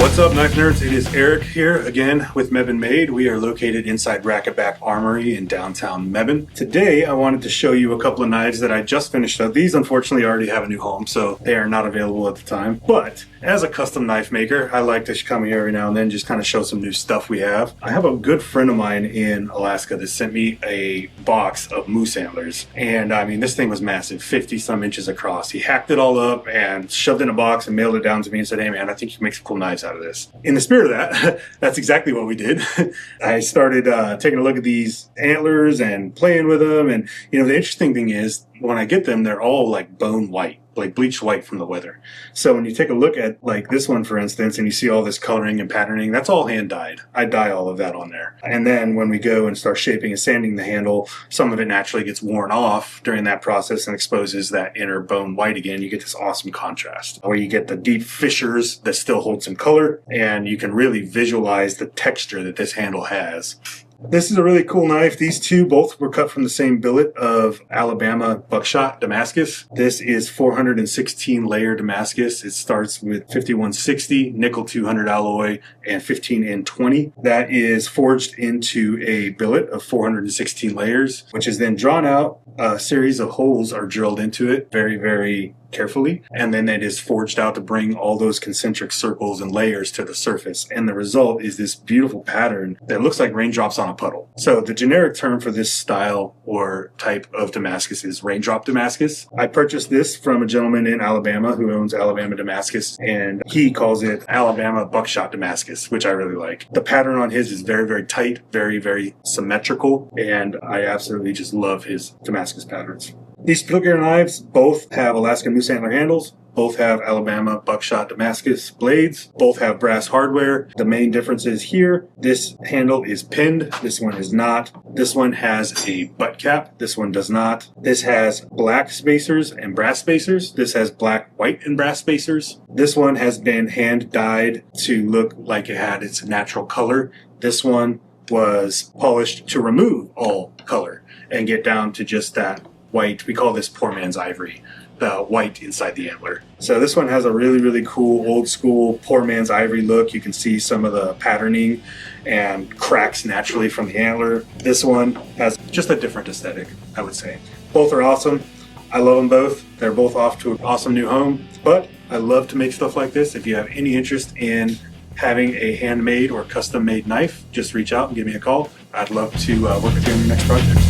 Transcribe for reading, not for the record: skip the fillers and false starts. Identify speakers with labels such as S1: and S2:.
S1: What's up, knife nerds? It is Eric here again with Mebane Made. We are located inside Racketback Armory in downtown Mebane. Today I wanted to show you a couple of knives that I just finished up. These unfortunately already have a new home, so they are not available at the time. But as a custom knife maker, I like to come here every now and then, just kind of show some new stuff we have. I have a good friend of mine in Alaska that sent me a box of moose antlers. And I mean, this thing was massive, 50 some inches across. He hacked it all up and shoved it in a box and mailed it down to me and said, "Hey man, I think you can make some cool knives out of this." In the spirit of that, that's exactly what we did. I started taking a look at these antlers and playing with them. And you know, the interesting thing is when I get them, they're all like bone white, like bleached white from the weather. So when you take a look at like this one, for instance, and you see all this coloring and patterning, that's all hand dyed. I dye all of that on there. And then when we go and start shaping and sanding the handle, some of it naturally gets worn off during that process and exposes that inner bone white again. You get this awesome contrast where you get the deep fissures that still hold some color, and you can really visualize the texture that this handle has. This is a really cool knife. These two both were cut from the same billet of Alabama Buckshot Damascus. This is 416 layer Damascus. It starts with 5160 nickel 200 alloy and 15N20. That is forged into a billet of 416 layers, which is then drawn out. A series of holes are drilled into it very, very carefully, and then it is forged out to bring all those concentric circles and layers to the surface, and the result is this beautiful pattern that looks like raindrops on a puddle. So the generic term for this style or type of Damascus is Raindrop Damascus. I purchased this from a gentleman in Alabama who owns Alabama Damascus, and he calls it Alabama Buckshot Damascus, which I really like. The pattern on his is very, very tight, very, very symmetrical, and I absolutely just love his Damascus patterns. These particular knives both have Alaskan moose antler handles, both have Alabama Buckshot Damascus blades, both have brass hardware. The main difference is here, this handle is pinned, this one is not. This one has a butt cap, this one does not. This has black spacers and brass spacers. This has black, white, and brass spacers. This one has been hand dyed to look like it had its natural color. This one was polished to remove all color and get down to just that white. We call this poor man's ivory, the white inside the antler. So this one has a really, really cool old school poor man's ivory look. You can see some of the patterning and cracks naturally from the antler. This one has just a different aesthetic, I would say. Both are awesome. I love them both. They're both off to an awesome new home, but I love to make stuff like this. If you have any interest in having a handmade or custom made knife, just reach out and give me a call. I'd love to work with you on your next project.